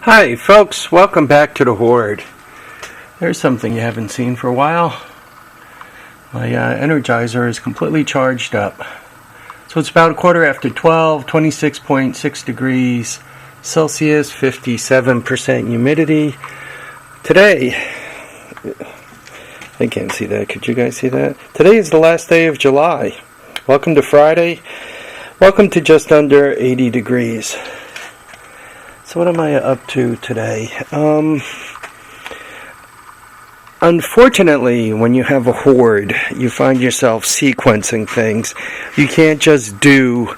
Hi folks, welcome back to the Horde. There's something you haven't seen for a while. My Energizer is completely charged up. So it's about 12:15, 26.6 degrees Celsius, 57% humidity. Today, I can't see that, could you guys see that? Today is the last day of July. Welcome to Friday. Welcome to just under 80 degrees. So what am I up to today? Unfortunately, when you have a horde, you find yourself sequencing things. You can't just do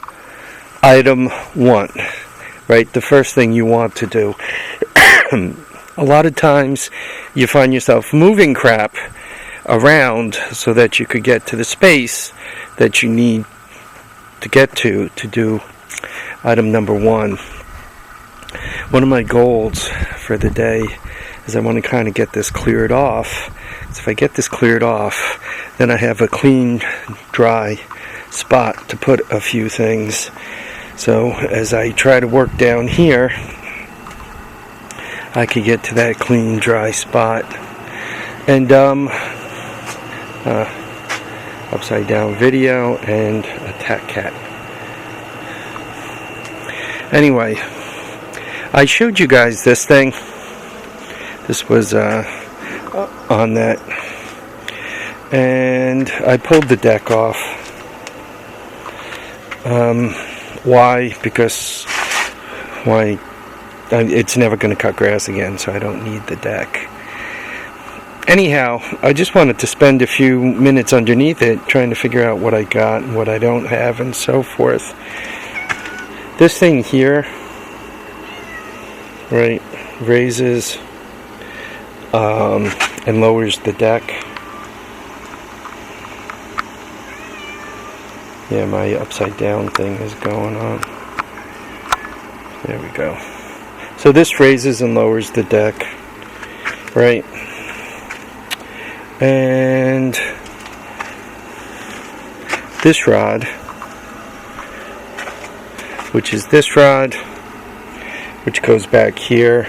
item 1, right? The first thing you want to do. A lot of times, you find yourself moving crap around so that you could get to the space that you need to get to do item number 1. One of my goals for the day is I want to kind of get this cleared off. So if I get this cleared off, then I have a clean, dry spot to put a few things. So as I try to work down here, I could get to that clean, dry spot. And upside down video and a cat. Anyway, I showed you guys this thing. This was on that, and I pulled the deck off. Why? Because it's never going to cut grass again, so I don't need the deck. Anyhow, I just wanted to spend a few minutes underneath it trying to figure out what I got and what I don't have and so forth. This thing here, right, raises and lowers the deck. Yeah, my upside down thing is going on. There we go. So this raises and lowers the deck, right? And this rod, which is this rod, which goes back here,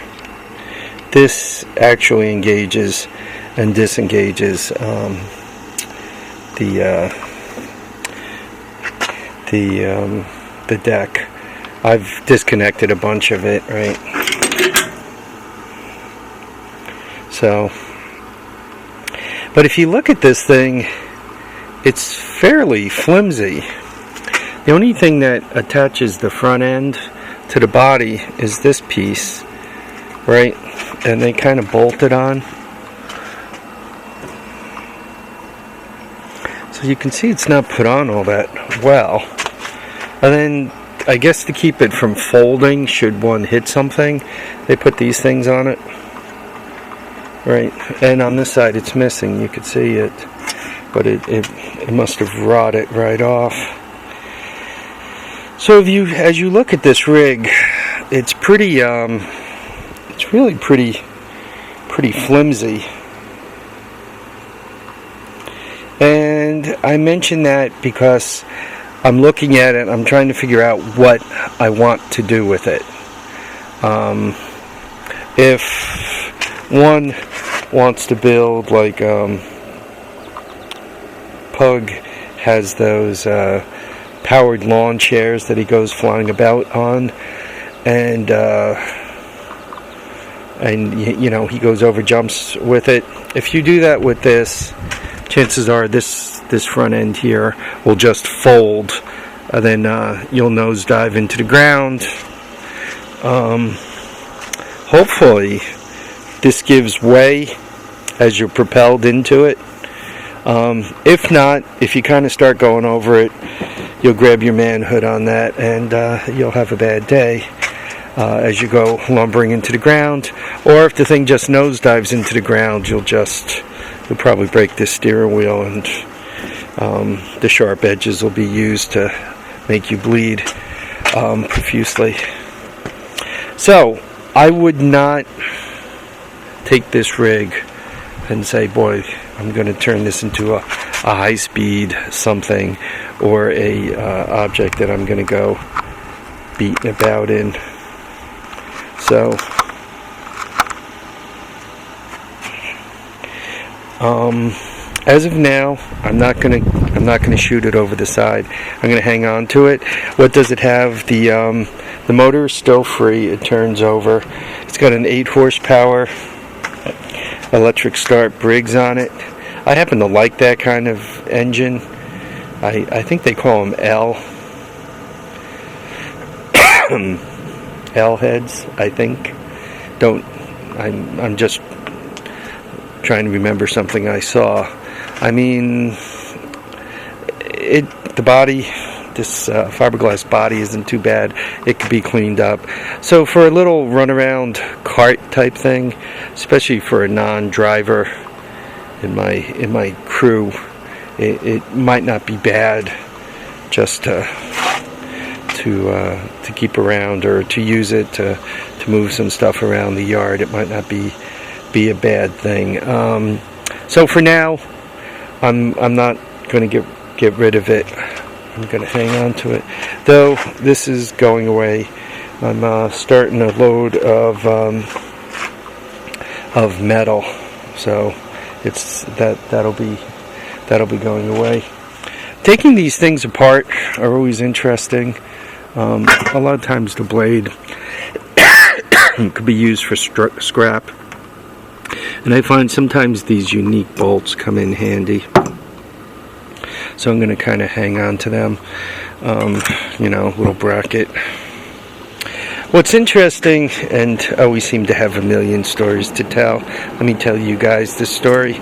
this actually engages and disengages the deck. I've disconnected a bunch of it, right? So, but if you look at this thing, it's fairly flimsy. The only thing that attaches the front end to the body is this piece, right? And they kind of bolt it on. So you can see it's not put on all that well. And then, I guess to keep it from folding, should one hit something, they put these things on it. Right, and on this side it's missing, you could see it, but it must have rotted right off. So as you look at this rig, it's pretty, it's really pretty flimsy. And I mention that because I'm looking at it, I'm trying to figure out what I want to do with it. If one wants to build like Pug has those powered lawn chairs that he goes flying about on, and you know, he goes over jumps with it. If you do that with this, chances are this front end here will just fold, and then you'll nosedive into the ground. Hopefully this gives way as you're propelled into it. If not, if you kind of start going over it, you'll grab your manhood on that, and you'll have a bad day as you go lumbering into the ground. Or if the thing just nosedives into the ground, you'll probably break this steering wheel, and the sharp edges will be used to make you bleed profusely. So I would not take this rig and say, boy, I'm going to turn this into a high-speed something, or a object that I'm going to go beating about in. So As of now, I'm not gonna shoot it over the side. I'm gonna hang on to it. What does it have? The motor is still free. It turns over. It's got an 8 horsepower electric start Briggs on it. I happen to like that kind of engine. I think they call them L heads, I think. I'm just trying to remember something I saw. I mean, the body, this fiberglass body isn't too bad. It could be cleaned up. So for a little runaround cart type thing, especially for a non-driver in my crew, it might not be bad just to keep around, or to use it to move some stuff around the yard. It might not be a bad thing. So for now, I'm not going to get rid of it. I'm going to hang on to it. Though this is going away. I'm starting a load of metal, so that'll be going away. Taking these things apart are always interesting. A lot of times the blade could be used for scrap, and I find sometimes these unique bolts come in handy, so I'm going to kind of hang on to them. Little bracket. What's interesting, and I always seem to have a million stories to tell, let me tell you guys this story.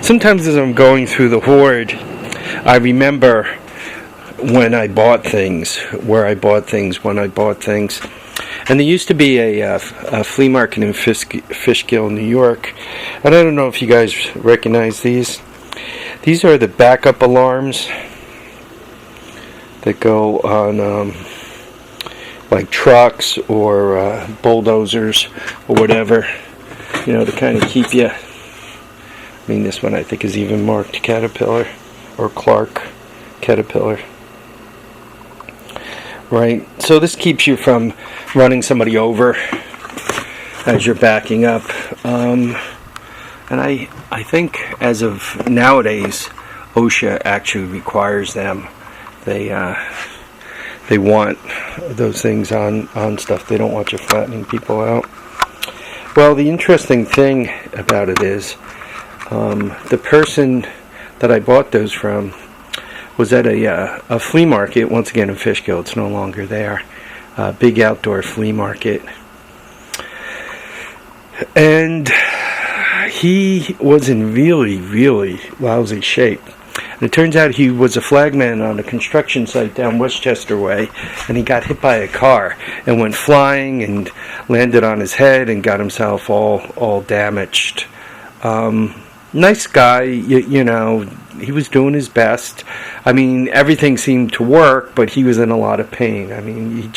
Sometimes as I'm going through the horde, I remember when I bought things, where I bought things, when I bought things. And there used to be a flea market in Fishkill, New York. And I don't know if you guys recognize these. These are the backup alarms that go on like trucks or bulldozers or whatever, to kind of keep you. I mean, this one I think is even marked Caterpillar or Clark Caterpillar. Right, so this keeps you from running somebody over as you're backing up. And I think as of nowadays, OSHA actually requires them. They want those things on stuff. They don't want you flattening people out. Well, the interesting thing about it is, the person that I bought those from was at a flea market, once again in Fishkill. It's no longer there. Big outdoor flea market. And he was in really, really lousy shape. And it turns out he was a flagman on a construction site down Westchester Way, and he got hit by a car and went flying and landed on his head and got himself all damaged. Nice guy, he was doing his best. I mean, everything seemed to work, but he was in a lot of pain. I mean,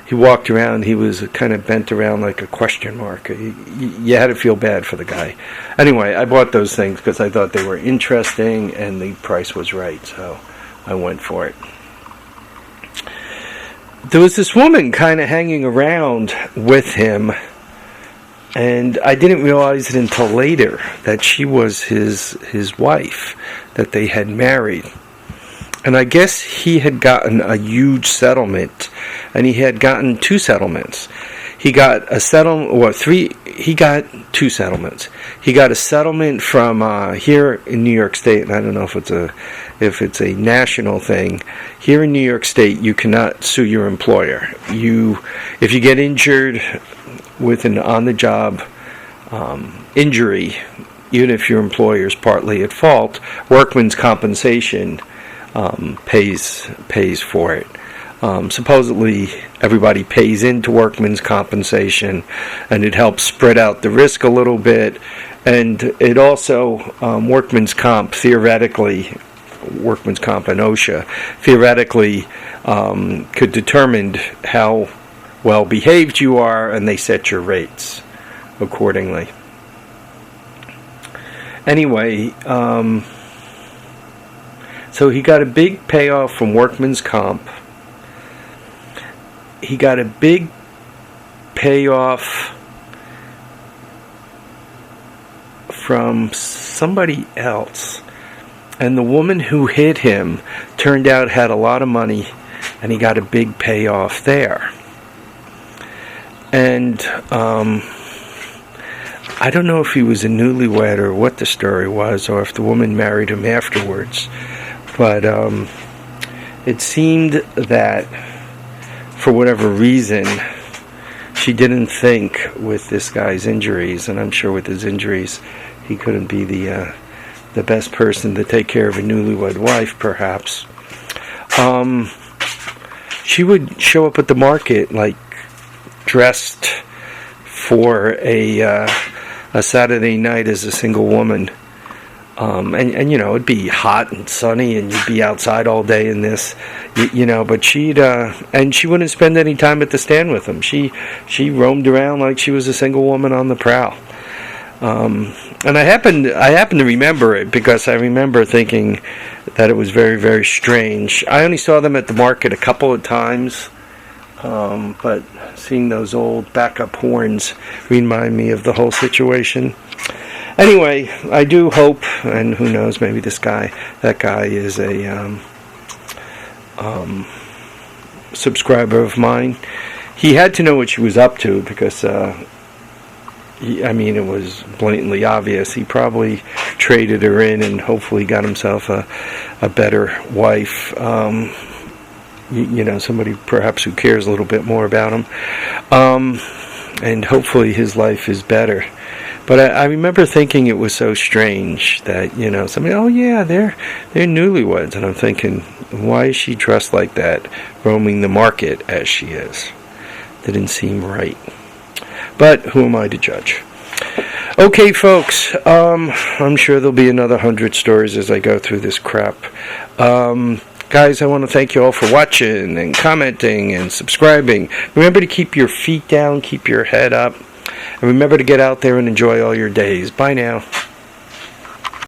he walked around, he was kind of bent around like a question mark. You had to feel bad for the guy. Anyway, I bought those things because I thought they were interesting and the price was right, so I went for it. There was this woman kind of hanging around with him, and I didn't realize it until later that she was his wife, that they had married. And I guess he had gotten a huge settlement, and he had gotten 2 settlements. He got a settlement, he got 2 settlements. He got a settlement from here in New York State, and I don't know if it's a national thing. Here in New York State, you cannot sue your employer. If you get injured with an on-the-job injury, even if your employer is partly at fault, workman's compensation pays for it. Supposedly, everybody pays into workman's compensation, and it helps spread out the risk a little bit. And it also, workman's comp and OSHA, theoretically could determine how well behaved you are, and they set your rates accordingly. Anyway, so he got a big payoff from workman's comp. He got a big payoff from somebody else. And the woman who hit him turned out had a lot of money, and he got a big payoff there. And I don't know if he was a newlywed or what the story was, or if the woman married him afterwards. But it seemed that, for whatever reason, she didn't think with this guy's injuries, and I'm sure with his injuries, he couldn't be the best person to take care of a newlywed wife, perhaps. She would show up at the market, like, dressed for a Saturday night as a single woman. And you know, it'd be hot and sunny, and you'd be outside all day in this, you know, but she'd, and she wouldn't spend any time at the stand with him. She roamed around like she was a single woman on the prowl. And I happen to remember it because I remember thinking that it was very, very strange. I only saw them at the market a couple of times, but seeing those old backup horns remind me of the whole situation. Anyway, I do hope, and who knows, maybe that guy is a subscriber of mine. He had to know what she was up to because, it was blatantly obvious. He probably traded her in and hopefully got himself a better wife. Somebody perhaps who cares a little bit more about him. And hopefully his life is better. But I remember thinking it was so strange that, somebody, oh yeah, they're newlyweds. And I'm thinking, why is she dressed like that, roaming the market as she is? Didn't seem right. But who am I to judge? Okay, folks, I'm sure there'll be another 100 stories as I go through this crap. Guys, I want to thank you all for watching and commenting and subscribing. Remember to keep your feet down, keep your head up. And remember to get out there and enjoy all your days. Bye now.